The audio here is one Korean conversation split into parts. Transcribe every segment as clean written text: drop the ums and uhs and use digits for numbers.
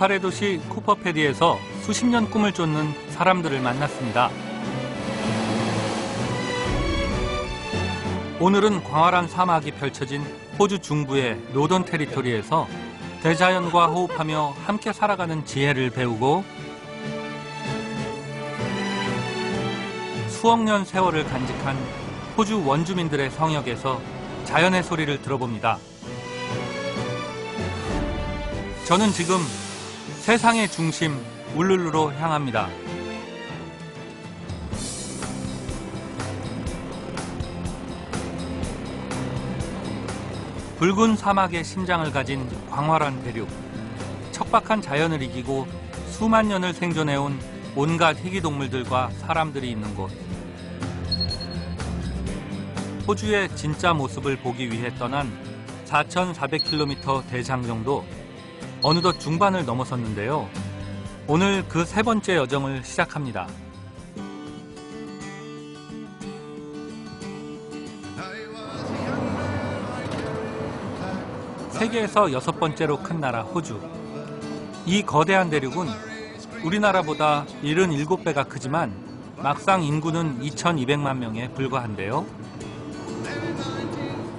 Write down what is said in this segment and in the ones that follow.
네팔의 도시 쿠퍼패디에서 수십 년 꿈을 쫓는 사람들을 만났습니다. 오늘은 광활한 사막이 펼쳐진 호주 중부의 노던 테리토리에서 대자연과 호흡하며 함께 살아가는 지혜를 배우고 수억 년 세월을 간직한 호주 원주민들의 성역에서 자연의 소리를 들어봅니다. 저는 지금 세상의 중심 울룰루로 향합니다. 붉은 사막의 심장을 가진 광활한 대륙, 척박한 자연을 이기고 수만 년을 생존해온 온갖 희귀동물들과 사람들이 있는 곳. 호주의 진짜 모습을 보기 위해 떠난 4,400km 대장정도 어느덧 중반을 넘어섰는데요. 오늘 그 세 번째 여정을 시작합니다. 세계에서 6번째로 큰 나라 호주. 이 거대한 대륙은 우리나라보다 77배가 크지만 막상 인구는 2,200만 명에 불과한데요.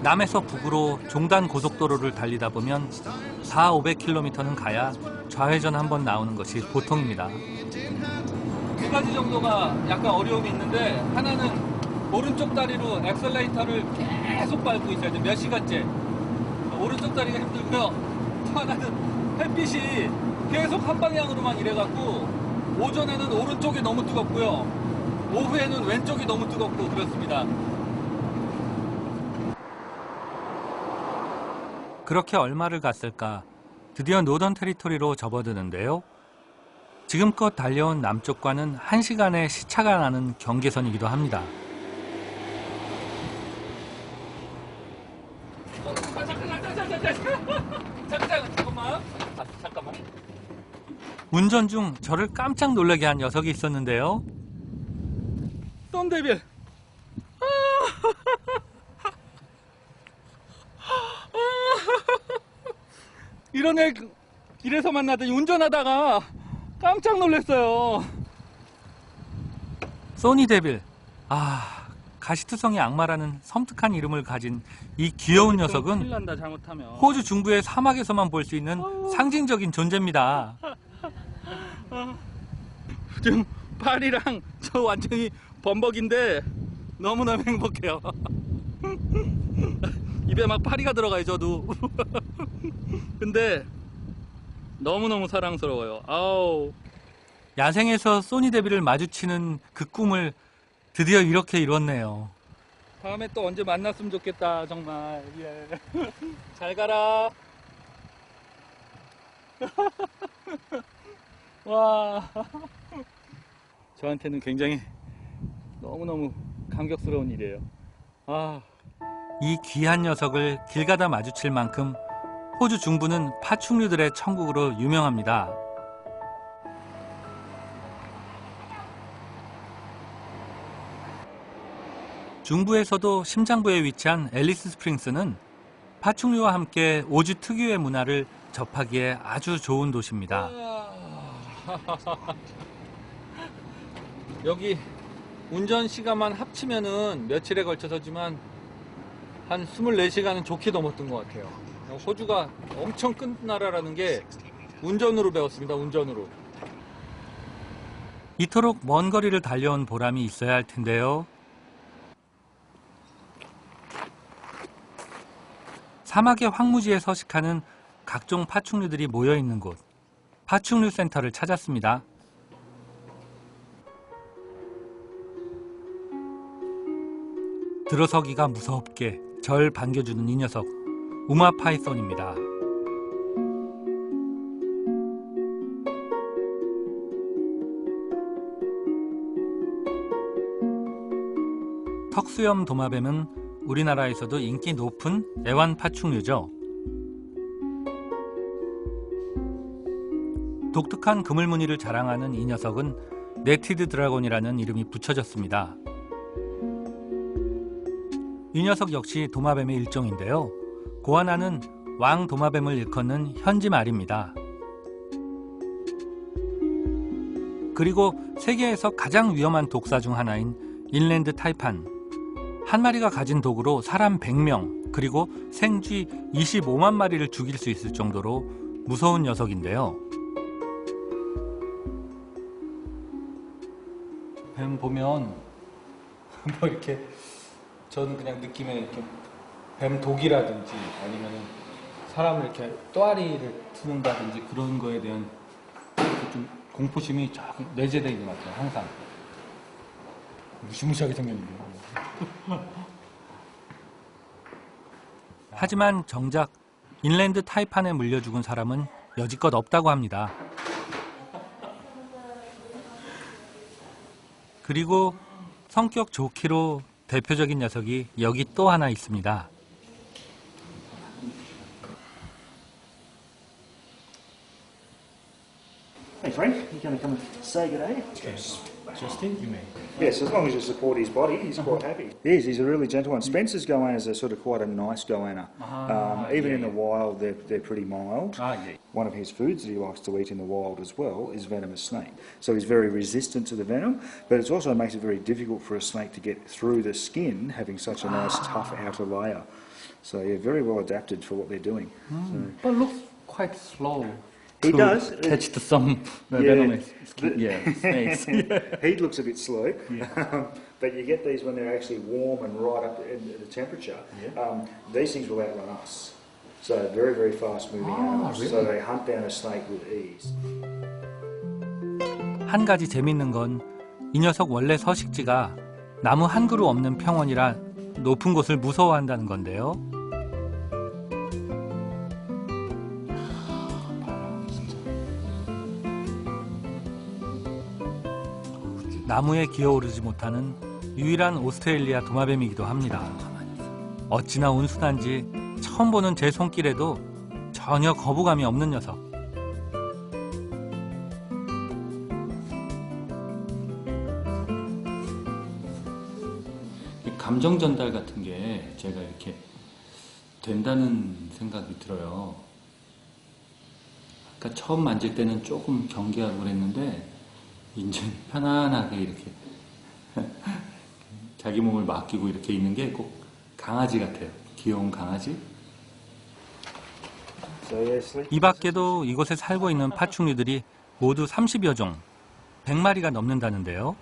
남에서 북으로 종단 고속도로를 달리다 보면 400-500km는 가야 좌회전 한번 나오는 것이 보통입니다. 두 가지 정도가 약간 어려움이 있는데, 하나는 오른쪽 다리로 엑셀레이터를 계속 밟고 있어야 돼. 몇 시간째. 오른쪽 다리가 힘들고요. 또 하나는 햇빛이 계속 한 방향으로만 이래갖고 오전에는 오른쪽이 너무 뜨겁고요. 오후에는 왼쪽이 너무 뜨겁고 그렇습니다. 그렇게 얼마를 갔을까? 드디어 노던 테리토리로 접어드는데요. 지금껏 달려온 남쪽과는 1시간의 시차가 나는 경계선이기도 합니다. 잠깐만. 운전 중 저를 깜짝 놀라게 한 녀석이 있었는데요. 썸데빌. 이런 애 길에서 만나더니 운전하다가 깜짝 놀랐어요. 소니 데빌. 가시투성이 악마라는 섬뜩한 이름을 가진 이 귀여운 녀석은 큰일 난다, 잘못하면. 호주 중부의 사막에서만 볼 수 있는 상징적인 존재입니다. 지금 팔이랑 저 완전히 범벅인데 너무너무 행복해요. 입에 막 파리가 들어가요, 저도. 근데 너무너무 사랑스러워요. 아우. 야생에서 소니 데빌을 마주치는 그 꿈을 드디어 이렇게 이뤘네요. 다음에 또 언제 만났으면 좋겠다, 정말. 예. 잘 가라. 와. 저한테는 굉장히 너무너무 감격스러운 일이에요. 이 귀한 녀석을 길 가다 마주칠 만큼 호주 중부는 파충류들의 천국으로 유명합니다. 중부에서도 심장부에 위치한 앨리스 스프링스는 파충류와 함께 오주 특유의 문화를 접하기에 아주 좋은 도시입니다. 여기 운전 시간만 합치면은 며칠에 걸쳐서지만 한 24시간은 좋게 넘었던 것 같아요. 호주가 엄청 큰 나라라는 게 운전으로 배웠습니다. 운전으로. 이토록 먼 거리를 달려온 보람이 있어야 할 텐데요. 사막의 황무지에 서식하는 각종 파충류들이 모여있는 곳, 파충류 센터를 찾았습니다. 들어서기가 무섭게 절 반겨주는 이 녀석, 우마 파이썬입니다. 턱수염 도마뱀은 우리나라에서도 인기 높은 애완 파충류죠. 독특한 그물 무늬를 자랑하는 이 녀석은 네티드 드래곤이라는 이름이 붙여졌습니다. 이 녀석 역시 도마뱀의 일종인데요. 고아나는 왕 도마뱀을 일컫는 현지 말입니다. 그리고 세계에서 가장 위험한 독사 중 하나인 인랜드 타이판. 한 마리가 가진 독으로 사람 100명 그리고 생쥐 25만 마리를 죽일 수 있을 정도로 무서운 녀석인데요. 뱀 보면 뭐 이렇게 저는 그냥 느낌에 이렇게 뱀 독이라든지 아니면 사람을 이렇게 또아리를 트는다든지 그런 거에 대한 좀 공포심이 조금 내재되어 있는 것 같아요. 항상 무시무시하게 생겼는데요. 하지만 정작 인랜드 타이판에 물려 죽은 사람은 여지껏 없다고 합니다. 그리고 성격 좋기로 대표적인 녀석이 여기 또 하나 있습니다. Hey Frank, you going to come and say good day? Yes, Justin, you may. Yes, as long as you support his body, he's quite happy. He's a really gentle one. Spencer's goannas are sort of quite a nice goanna. Even in the wild, they're pretty mild. Yeah. One of his foods that he likes to eat in the wild as well is venomous snake. So he's very resistant to the venom, but it also makes it very difficult for a snake to get through the skin, having such a nice tough outer layer. So yeah, very well adapted for what they're doing. But looks quite slow. He does catch some venomous snakes. He looks a bit slow, but you get these when they're actually warm and right up in the temperature. These things will outrun us. So very, very fast moving animals. Really? So they hunt down a snake with ease. 한 가지 재밌는 건 이 녀석 원래 서식지가 나무 한 그루 없는 평원이라 높은 곳을 무서워한다는 건데요. 나무에 기어오르지 못하는 유일한 오스트레일리아 도마뱀이기도 합니다. 어찌나 온순한지 처음 보는 제 손길에도 전혀 거부감이 없는 녀석. 감정 전달 같은 게 제가 이렇게 된다는 생각이 들어요. 아까 처음 만질 때는 조금 경계하고 그랬는데 이제 편안하게 이렇게 자기 몸을 맡기고 이렇게 있는 게 꼭 강아지 같아요. 귀여운 강아지. 이 밖에도 이곳에 살고 있는 파충류들이 모두 30여 종, 100마리가 넘는다는데요.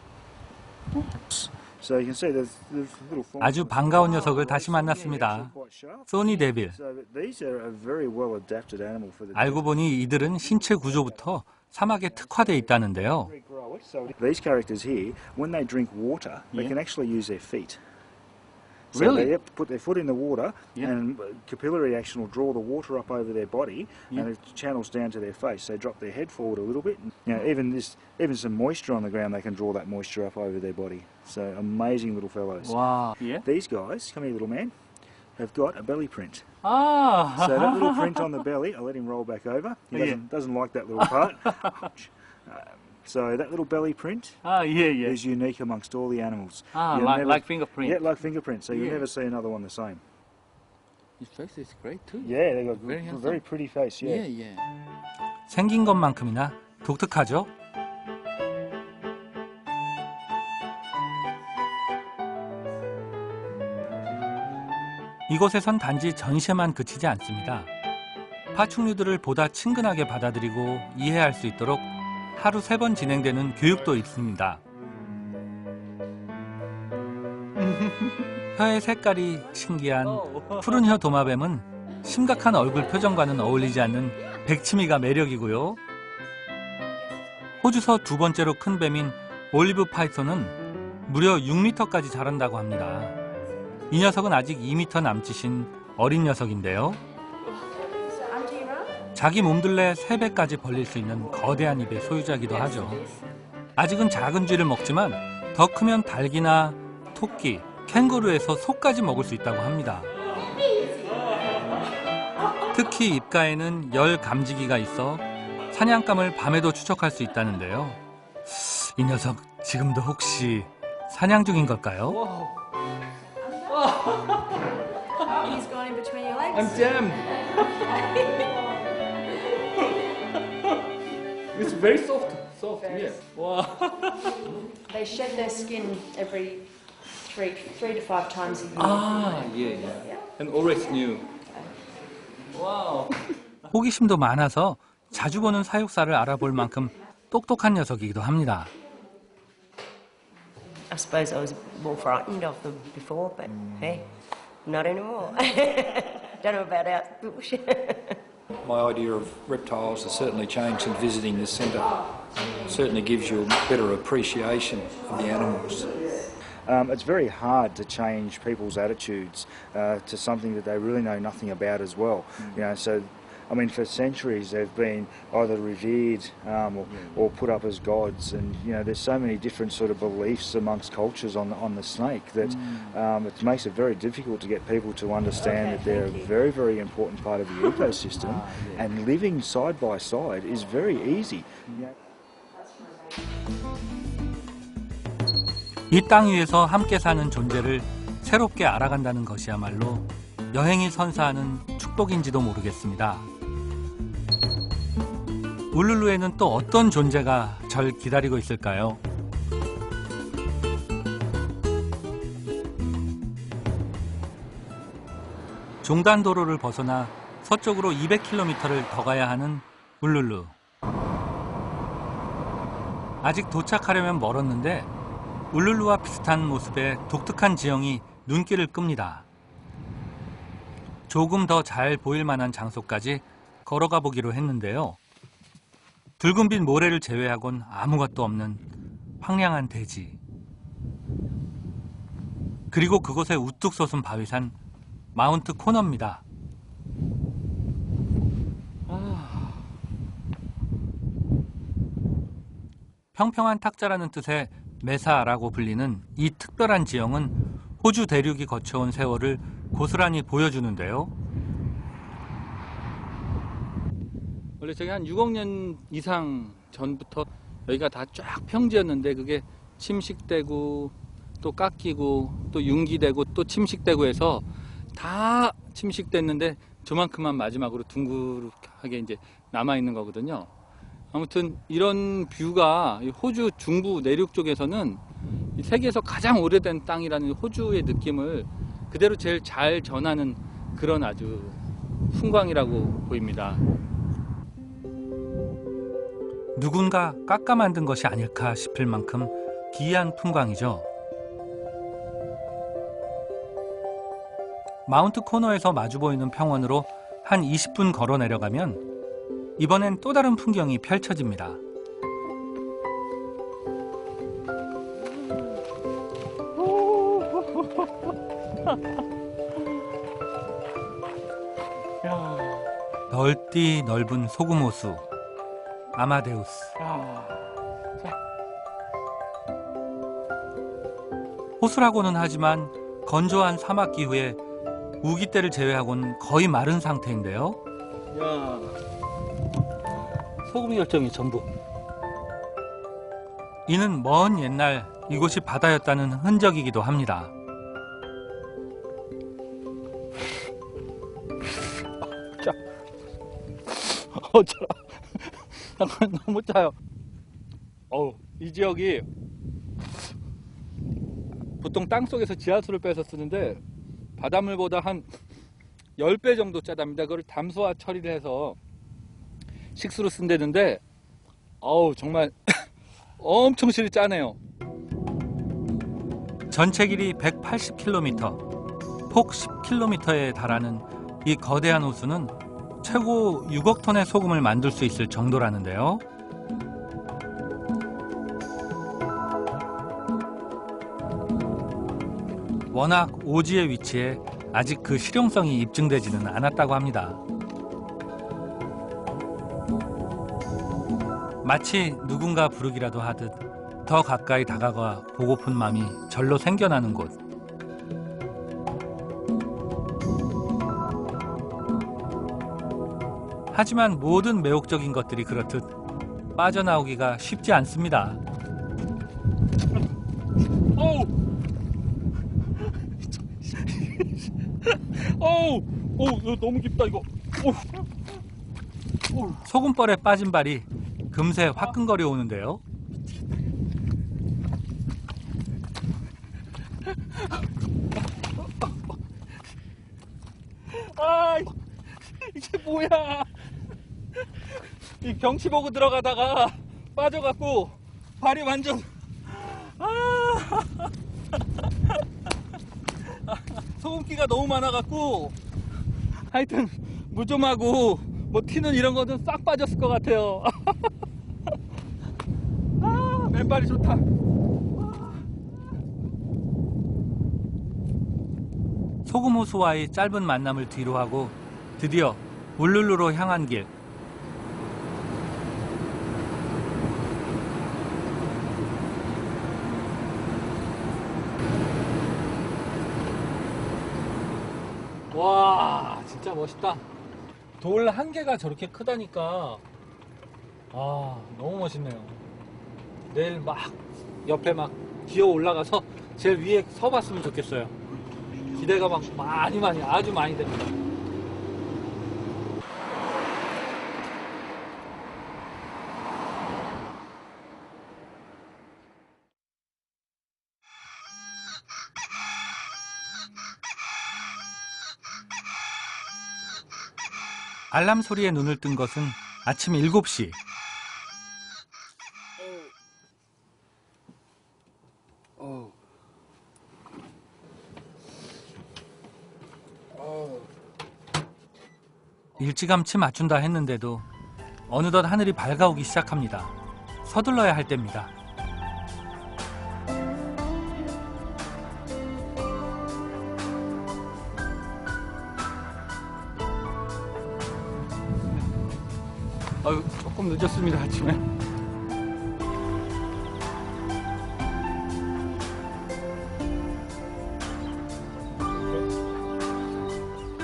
아주 반가운 녀석을 다시 만났습니다. 소니 데빌. 알고 보니 이들은 신체 구조부터 사막에 특화되어 있다는데요. These characters here, when they drink water, they can actually use their feet. So Really? they put their foot in the water, and capillary action will draw the water up over their body, and it channels down to their face. They drop their head forward a little bit. Even some moisture on the ground, they can draw that moisture up over their body. So amazing little fellows. Wow. Yeah. These guys, come here, little man, have got a belly print. Ah. So that little print on the belly, I'll let him roll back over. He doesn't like that little part. So that little belly print is unique amongst all the animals. Like fingerprint. Yeah, like fingerprints. So you'll never see another one the same. His face is great too. Yeah, they've got Very a handsome. very pretty face. Yeah. 생긴 것만큼이나 독특하죠? 이곳에선 단지 전시에만 그치지 않습니다. 파충류들을 보다 친근하게 받아들이고 이해할 수 있도록 하루 3번 진행되는 교육도 있습니다. 혀의 색깔이 신기한 푸른 혀 도마뱀은 심각한 얼굴 표정과는 어울리지 않는 백치미가 매력이고요. 호주서 2번째로 큰 뱀인 올리브 파이썬은 무려 6m까지 자란다고 합니다. 이 녀석은 아직 2m 남짓인 어린 녀석인데요. 자기 몸둘레 3배까지 벌릴 수 있는 거대한 입의 소유자이기도 하죠. 아직은 작은 쥐를 먹지만 더 크면 닭이나 토끼, 캥거루에서 소까지 먹을 수 있다고 합니다. 특히 입가에는 열 감지기가 있어 사냥감을 밤에도 추적할 수 있다는데요. 이 녀석 지금도 혹시 사냥 중인 걸까요? He's gone in between your legs. I'm jammed. It's very soft. soft. Yeah. 와. They shed their skin every three to five times a year. 아, 예, 예. And always new. 와우. 호기심도 많아서 자주 보는 사육사를 알아볼 만큼 똑똑한 녀석이기도 합니다. I suppose I was more frightened of them before, but hey, not anymore. Don't know about out bush. My idea of reptiles has certainly changed since visiting this centre. Certainly gives you a better appreciation of the animals. It's very hard to change people's attitudes to something that they really know nothing about as well. You know, so I mean, for centuries they've been either revered or put up as gods, and you know, there's so many different sort of beliefs amongst cultures on the snake that it makes it very difficult to get people to understand that they're a very, very important part of the ecosystem, and living side by side is very easy. 이 땅 위에서 함께 사는 존재를 새롭게 알아간다는 것이야말로 여행이 선사하는 축복인지도 모르겠습니다. 울룰루에는 또 어떤 존재가 절 기다리고 있을까요? 종단도로를 벗어나 서쪽으로 200km를 더 가야 하는 울룰루. 아직 도착하려면 멀었는데 울룰루와 비슷한 모습의 독특한 지형이 눈길을 끕니다. 조금 더 잘 보일 만한 장소까지 걸어가 보기로 했는데요. 붉은빛 모래를 제외하곤 아무것도 없는 황량한 대지. 그리고 그곳에 우뚝 솟은 바위산 마운트 코너입니다. 평평한 탁자라는 뜻의 메사라고 불리는 이 특별한 지형은 호주 대륙이 거쳐온 세월을 고스란히 보여주는데요. 원래 저기 한 6억 년 이상 전부터 여기가 다 쫙 평지였는데 그게 침식되고 또 깎이고 또 융기되고 또 침식되고 해서 다 침식됐는데 저만큼만 마지막으로 둥그렇게 이제 남아있는 거거든요. 아무튼 이런 뷰가 호주 중부 내륙 쪽에서는 세계에서 가장 오래된 땅이라는 호주의 느낌을 그대로 제일 잘 전하는 그런 아주 풍광이라고 보입니다. 누군가 깎아 만든 것이 아닐까 싶을 만큼 기이한 풍광이죠. 마운트 코너에서 마주 보이는 평원으로 한 20분 걸어 내려가면 이번엔 또 다른 풍경이 펼쳐집니다. 넓디 넓은 소금호수 아마데우스. 호수라고는 하지만 건조한 사막 기후에 우기때를 제외하고는 거의 마른 상태인데요. 소금 결정이 전부. 이는 먼 옛날 이곳이 바다였다는 흔적이기도 합니다. 어쩌라. 잠깐 너무 짜요. 이 지역이 보통 땅속에서 지하수를 빼서 쓰는데 바닷물보다 한 10배 정도 짜답니다. 그걸 담소화 처리를 해서 식수로 쓴다는데 정말 엄청 실이 짜네요. 전체 길이 180km, 폭 10km에 달하는 이 거대한 호수는 최고 6억 톤의 소금을 만들 수 있을 정도라는데요. 워낙 오지에 위치해 아직 그 실용성이 입증되지는 않았다고 합니다. 마치 누군가 부르기라도 하듯 더 가까이 다가가 보고픈 마음이 절로 생겨나는 곳. 하지만 모든 매혹적인 것들이 그렇듯 빠져나오기가 쉽지 않습니다. 너무 깊다 이거. 소금벌에 빠진 발이 금세 화끈거려 오는데요. 아, 이게 뭐야? 이 경치 보고 들어가다가 빠져갖고 발이 완전 소금기가 너무 많아갖고 하여튼 무좀하고 뭐 튀는 이런 거는 싹 빠졌을 것 같아요. 맨발이 좋다. 소금 호수와의 짧은 만남을 뒤로하고 드디어 울룰루로 향한 길. 와, 진짜 멋있다. 돌 한 개가 저렇게 크다니까 너무 멋있네요. 내일 막 옆에 막 기어 올라가서 제일 위에 서봤으면 좋겠어요. 기대가 막 많이 아주 많이 됩니다. 알람 소리에 눈을 뜬 것은 아침 7시. 일찌감치 맞춘다 했는데도 어느덧 하늘이 밝아오기 시작합니다. 서둘러야 할 때입니다. 아유, 조금 늦었습니다, 아침에.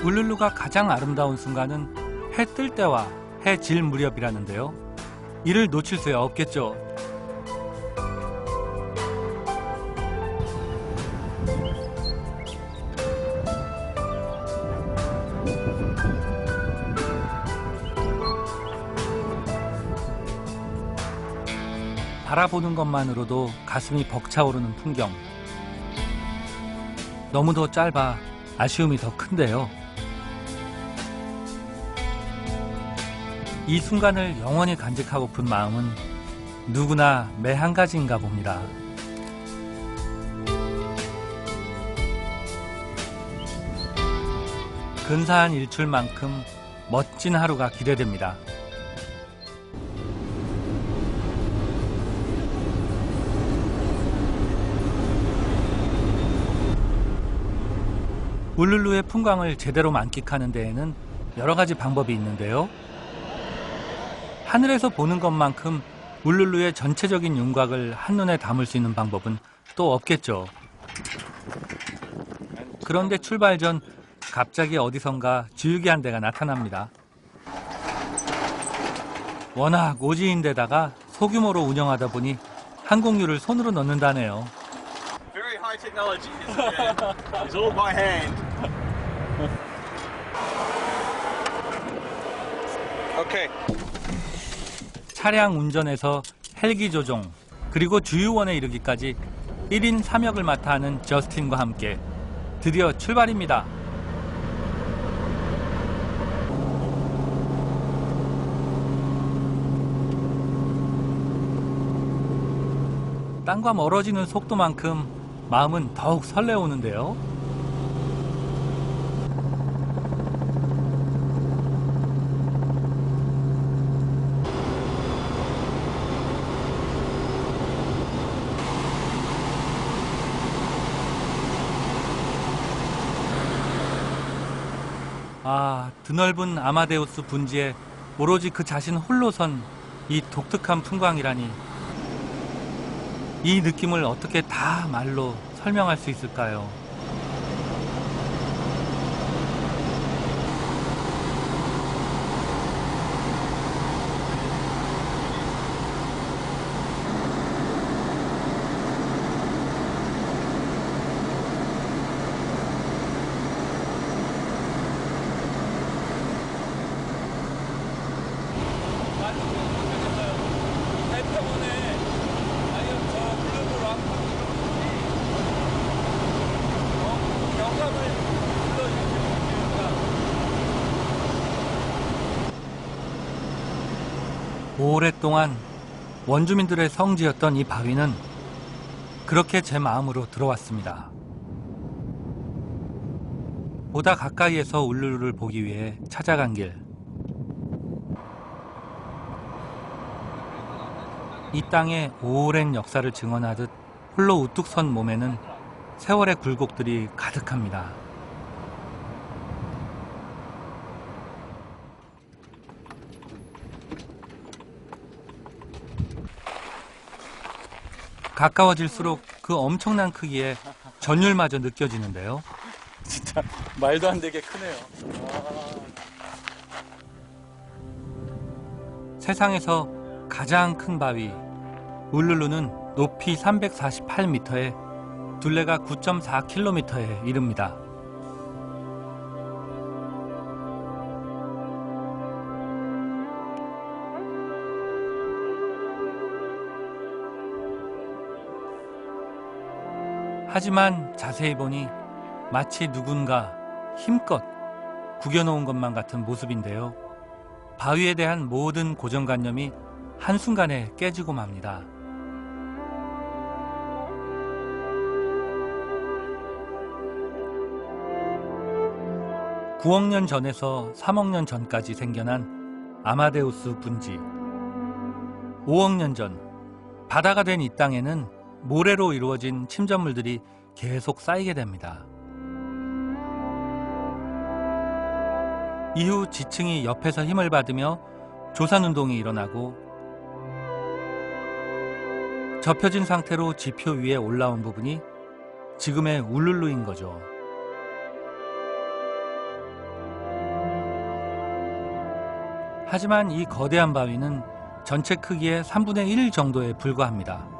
울룰루가 가장 아름다운 순간은 해 뜰 때와 해 질 무렵이라는데요. 이를 놓칠 수야 없겠죠. 바라보는 것만으로도 가슴이 벅차오르는 풍경. 너무도 짧아 아쉬움이 더 큰데요. 이 순간을 영원히 간직하고픈 마음은 누구나 매 한 가지인가 봅니다. 근사한 일출만큼 멋진 하루가 기대됩니다. 울룰루의 풍광을 제대로 만끽하는 데에는 여러 가지 방법이 있는데요. 하늘에서 보는 것만큼 울룰루의 전체적인 윤곽을 한눈에 담을 수 있는 방법은 또 없겠죠. 그런데 출발 전 갑자기 어디선가 주유기한 대가 나타납니다. 워낙 오지인데다가 소규모로 운영하다 보니 항공유를 손으로 넣는다네요. Very high technology. It's all by hand. Okay. 차량 운전에서 헬기 조종, 그리고 주유원에 이르기까지 1인 3역을 맡아 하는 저스틴과 함께 드디어 출발입니다. 땅과 멀어지는 속도만큼 마음은 더욱 설레오는데요. 드넓은 아마데우스 분지에 오로지 그 자신 홀로 선 이 독특한 풍광이라니, 이 느낌을 어떻게 다 말로 설명할 수 있을까요? 오랫동안 원주민들의 성지였던 이 바위는 그렇게 제 마음으로 들어왔습니다. 보다 가까이에서 울룰루를 보기 위해 찾아간 길. 이 땅의 오랜 역사를 증언하듯 홀로 우뚝 선 몸에는 세월의 굴곡들이 가득합니다. 가까워질수록 그 엄청난 크기에 전율마저 느껴지는데요. 진짜 말도 안 되게 크네요. 세상에서 가장 큰 바위 울룰루는 높이 348m에 둘레가 9.4km에 이릅니다. 하지만 자세히 보니 마치 누군가 힘껏 구겨놓은 것만 같은 모습인데요. 바위에 대한 모든 고정관념이 한순간에 깨지고 맙니다. (9억 년) 전에서 (3억 년) 전까지 생겨난 아마데우스 분지. (5억 년) 전 바다가 된 이 땅에는 모래로 이루어진 침전물들이 계속 쌓이게 됩니다. 이후 지층이 옆에서 힘을 받으며 조산운동이 일어나고 접혀진 상태로 지표 위에 올라온 부분이 지금의 울룰루인 거죠. 하지만 이 거대한 바위는 전체 크기의 3분의 1 정도에 불과합니다.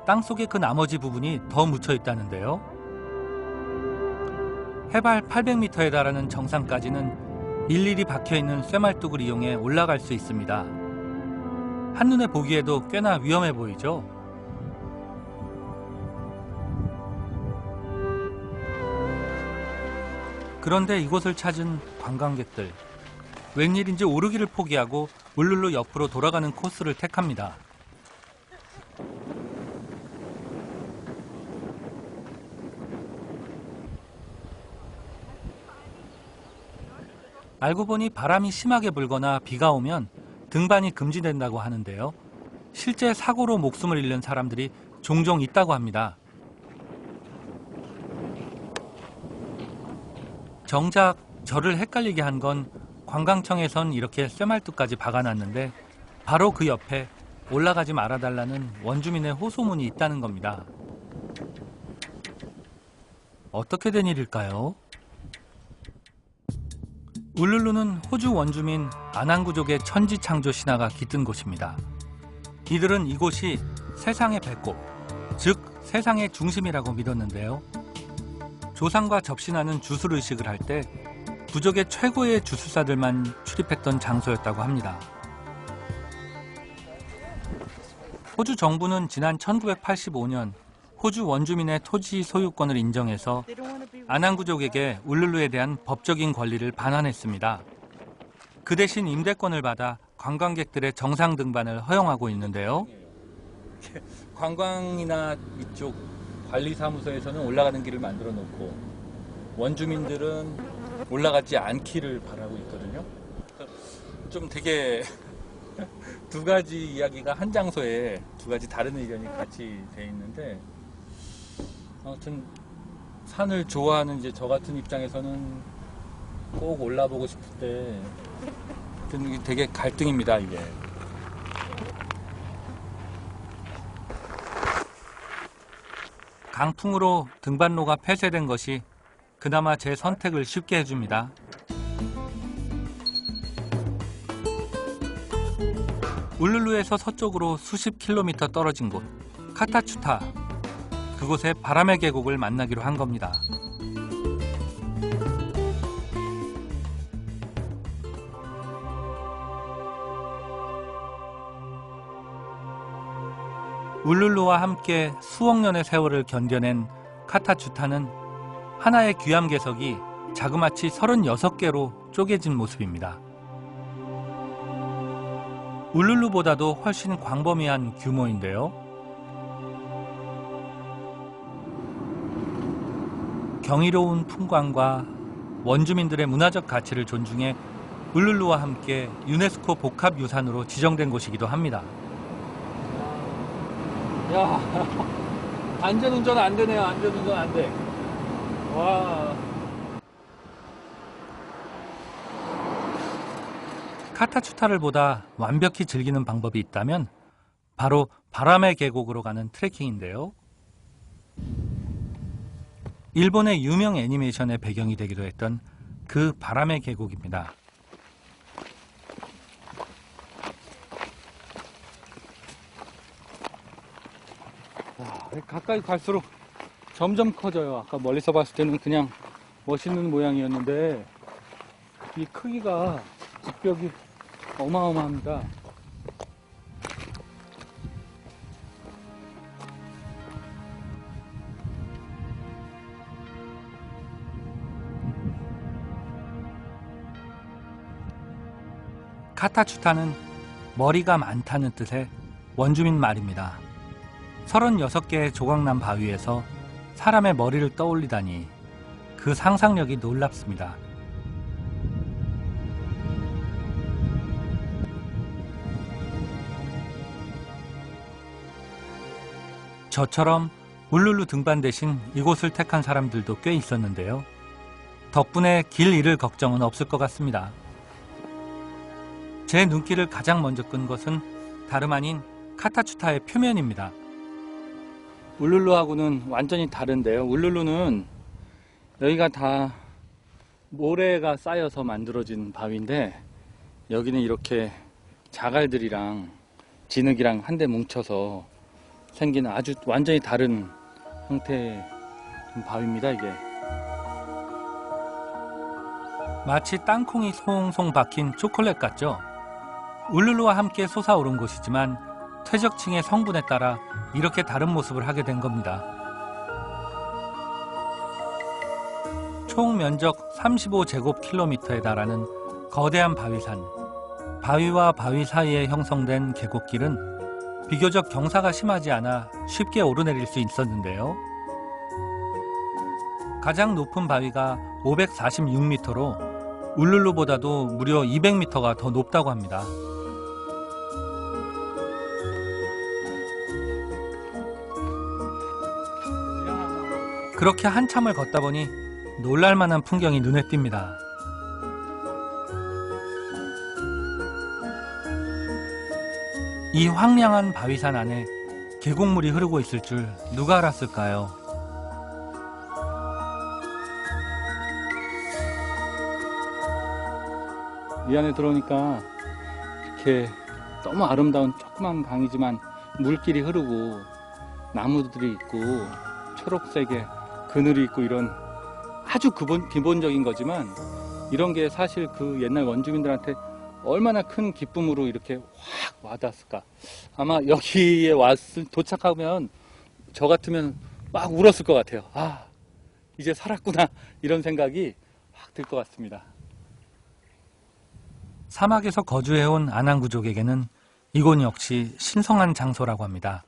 땅속에 그 나머지 부분이 더 묻혀 있다는데요. 해발 800m에 달하는 정상까지는 일일이 박혀있는 쇠말뚝을 이용해 올라갈 수 있습니다. 한눈에 보기에도 꽤나 위험해 보이죠? 그런데 이곳을 찾은 관광객들, 웬일인지 오르기를 포기하고 울룰루 옆으로 돌아가는 코스를 택합니다. 알고 보니 바람이 심하게 불거나 비가 오면 등반이 금지된다고 하는데요. 실제 사고로 목숨을 잃는 사람들이 종종 있다고 합니다. 정작 저를 헷갈리게 한 건 관광청에선 이렇게 쇠말뚝까지 박아놨는데 바로 그 옆에 올라가지 말아달라는 원주민의 호소문이 있다는 겁니다. 어떻게 된 일일까요? 울룰루는 호주 원주민 아난구족의 천지창조 신화가 깃든 곳입니다. 이들은 이곳이 세상의 배꼽, 즉 세상의 중심이라고 믿었는데요. 조상과 접신하는 주술의식을 할 때 부족의 최고의 주술사들만 출입했던 장소였다고 합니다. 호주 정부는 지난 1985년 호주 원주민의 토지 소유권을 인정해서 아난구족에게 울룰루에 대한 법적인 권리를 반환했습니다. 그 대신 임대권을 받아 관광객들의 정상 등반을 허용하고 있는데요. 관광이나 이쪽 관리사무소에서는 올라가는 길을 만들어 놓고 원주민들은 올라가지 않기를 바라고 있거든요. 좀 되게 두 가지 이야기가 한 장소에 두 가지 다른 의견이 같이 돼 있는데, 아무튼 산을 좋아하는 이제 저 같은 입장에서는 꼭 올라보고 싶을 때 되게 갈등입니다, 이게. 강풍으로 등반로가 폐쇄된 것이 그나마 제 선택을 쉽게 해줍니다. 울룰루에서 서쪽으로 수십 킬로미터 떨어진 곳 카타추타, 그곳에 바람의 계곡을 만나기로 한 겁니다. 울룰루와 함께 수억 년의 세월을 견뎌낸 카타추타는 하나의 귀암괴석이 자그마치 36개로 쪼개진 모습입니다. 울룰루보다도 훨씬 광범위한 규모인데요. 경이로운 풍광과 원주민들의 문화적 가치를 존중해 울룰루와 함께 유네스코 복합유산으로 지정된 곳이기도 합니다. 야, 안전운전 안 되네요. 안전운전 안 돼. 와. 카타추타를 보다 완벽히 즐기는 방법이 있다면 바로 바람의 계곡으로 가는 트레킹인데요. 일본의 유명 애니메이션의 배경이 되기도 했던 그 바람의 계곡입니다. 가까이 갈수록 점점 커져요. 아까 멀리서 봤을 때는 그냥 멋있는 모양이었는데 이 크기가 집벽이 어마어마합니다. 카타추타는 머리가 많다는 뜻의 원주민 말입니다. 36개의 조각난 바위에서 사람의 머리를 떠올리다니 그 상상력이 놀랍습니다. 저처럼 울룰루 등반 대신 이곳을 택한 사람들도 꽤 있었는데요. 덕분에 길 잃을 걱정은 없을 것 같습니다. 제 눈길을 가장 먼저 끈 것은 다름 아닌 카타추타의 표면입니다. 울룰루하고는 완전히 다른데요. 울룰루는 여기가 다 모래가 쌓여서 만들어진 바위인데 여기는 이렇게 자갈들이랑 진흙이랑 한데 뭉쳐서 생긴 아주 완전히 다른 형태의 바위입니다. 이게 마치 땅콩이 송송 박힌 초콜릿 같죠? 울룰루와 함께 솟아오른 곳이지만 퇴적층의 성분에 따라 이렇게 다른 모습을 하게 된 겁니다. 총 면적 35제곱킬로미터에 달하는 거대한 바위산. 바위와 바위 사이에 형성된 계곡길은 비교적 경사가 심하지 않아 쉽게 오르내릴 수 있었는데요. 가장 높은 바위가 546m로 울룰루보다도 무려 200m가 더 높다고 합니다. 그렇게 한참을 걷다 보니 놀랄만한 풍경이 눈에 띕니다. 이 황량한 바위산 안에 계곡물이 흐르고 있을 줄 누가 알았을까요? 이 안에 들어오니까 이렇게 너무 아름다운 조그만 강이지만 물길이 흐르고 나무들이 있고 초록색의 그늘이 있고 이런 아주 기본적인 거지만 이런 게 사실 그 옛날 원주민들한테 얼마나 큰 기쁨으로 이렇게 확 와닿았을까. 아마 여기에 도착하면 저 같으면 막 울었을 것 같아요. 아, 이제 살았구나 이런 생각이 확 들 것 같습니다. 사막에서 거주해온 아난구족에게는 이곳 역시 신성한 장소라고 합니다.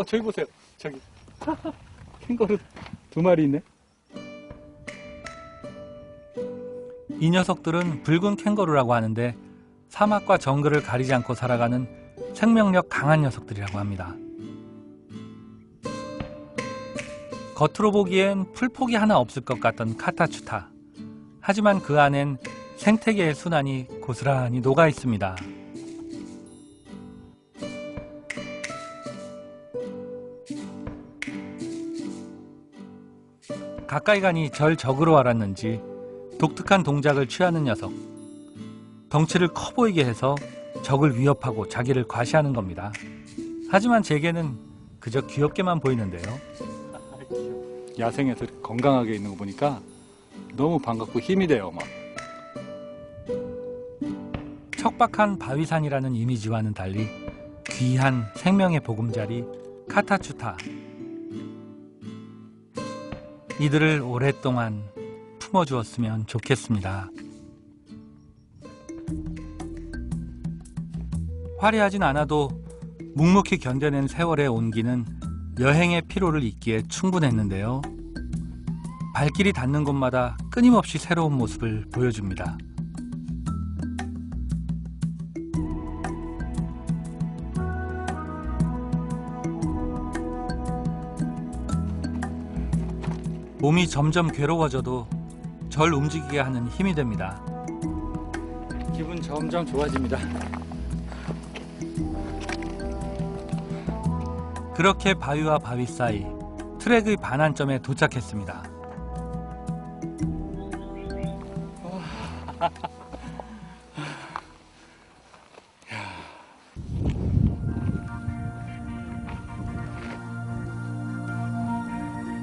저기 보세요. 저기 캥거루 2마리 있네. 이 녀석들은 붉은 캥거루라고 하는데 사막과 정글을 가리지 않고 살아가는 생명력 강한 녀석들이라고 합니다. 겉으로 보기엔 풀포기 하나 없을 것 같던 카타추타. 하지만 그 안엔 생태계의 순환이 고스란히 녹아 있습니다. 가까이 가니 절 적으로 알았는지 독특한 동작을 취하는 녀석. 덩치를 커 보이게 해서 적을 위협하고 자기를 과시하는 겁니다. 하지만 제게는 그저 귀엽게만 보이는데요. 야생에서 이렇게 건강하게 있는 거 보니까 너무 반갑고 힘이 돼요. 막. 척박한 바위산이라는 이미지와는 달리 귀한 생명의 보금자리 카타추타. 이들을 오랫동안 품어주었으면 좋겠습니다. 화려하진 않아도 묵묵히 견뎌낸 세월의 온기는 여행의 피로를 잊기에 충분했는데요. 발길이 닿는 곳마다 끊임없이 새로운 모습을 보여줍니다. 몸이 점점 괴로워져도 절 움직이게 하는 힘이 됩니다. 기분 점점 좋아집니다. 그렇게 바위와 바위 사이 트랙의 반환점에 도착했습니다.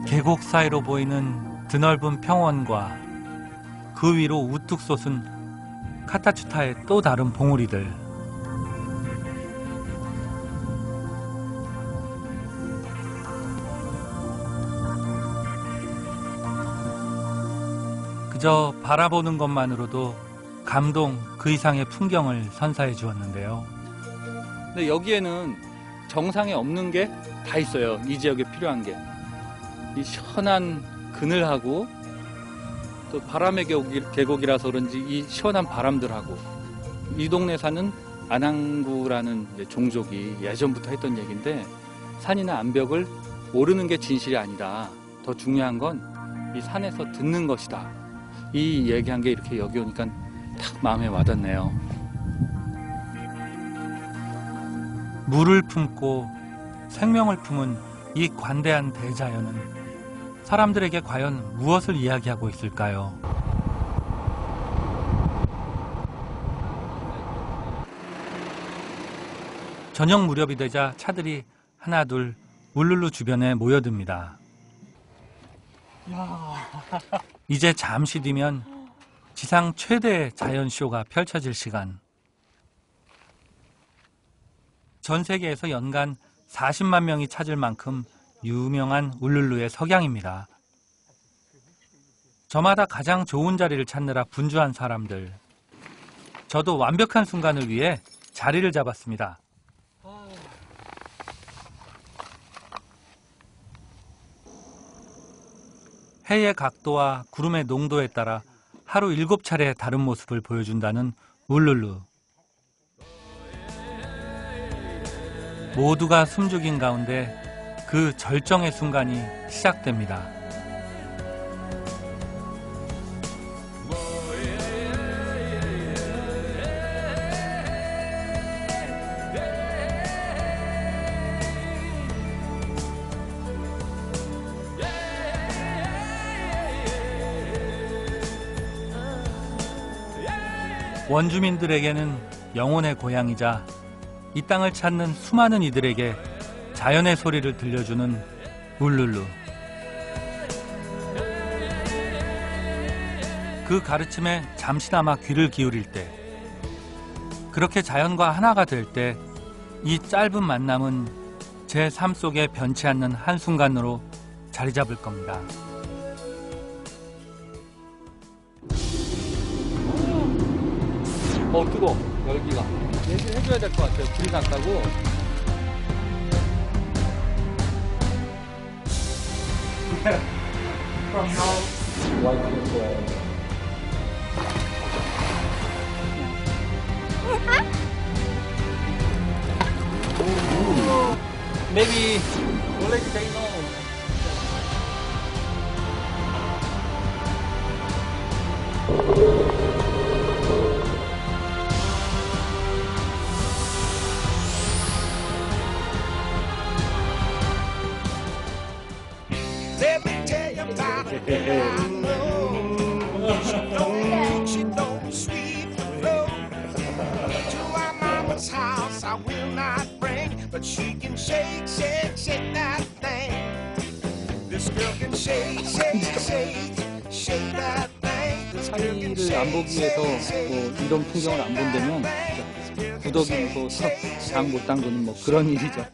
계곡 사이로 보이는 드넓은 평원과 그 위로 우뚝 솟은 카타추타의 또 다른 봉우리들. 그저 바라보는 것만으로도 감동 그 이상의 풍경을 선사해 주었는데요. 근데 여기에는 정상에 없는 게 다 있어요. 이 지역에 필요한 게. 이 시원한 그늘하고 또 바람의 계곡이라서 그런지 이 시원한 바람들하고 이 동네 사는 안항구라는 이제 종족이 예전부터 했던 얘기인데 산이나 암벽을 오르는 게 진실이 아니다. 더 중요한 건 이 산에서 듣는 것이다. 이 얘기한 게 이렇게 여기 오니까 탁 마음에 와닿네요. 물을 품고 생명을 품은 이 관대한 대자연은 사람들에게 과연 무엇을 이야기하고 있을까요? 저녁 무렵이 되자 차들이 하나둘 울룰루 주변에 모여듭니다. 이제 잠시 뒤면 지상 최대의 자연쇼가 펼쳐질 시간. 전 세계에서 연간 40만 명이 찾을 만큼 유명한 울룰루의 석양입니다. 저마다 가장 좋은 자리를 찾느라 분주한 사람들. 저도 완벽한 순간을 위해 자리를 잡았습니다. 해의 각도와 구름의 농도에 따라 하루 7차례 다른 모습을 보여준다는 울룰루. 모두가 숨죽인 가운데 그 절정의 순간이 시작됩니다. 원주민들에게는 영혼의 고향이자 이 땅을 찾는 수많은 이들에게 자연의 소리를 들려주는 울룰루. 그 가르침에 잠시나마 귀를 기울일 때, 그렇게 자연과 하나가 될 때 이 짧은 만남은 제 삶 속에 변치 않는 한순간으로 자리 잡을 겁니다. 뜨거 열기가 해줘야 될 것 같아요. 불이 났다고. Maybe already they know. Let me tell you about it. I know she don't sweep the floor. To my mama's house I will not bring, but she can shake, shake, shake that thing. This girl can shake, shake, shake, shake that thing. This girl can 산을 안 shake, 보기 위해서 shake, shake, 뭐 이런 풍경을 안 본다면 구더기 뭐 장 못 담그는 뭐 그런 일이죠.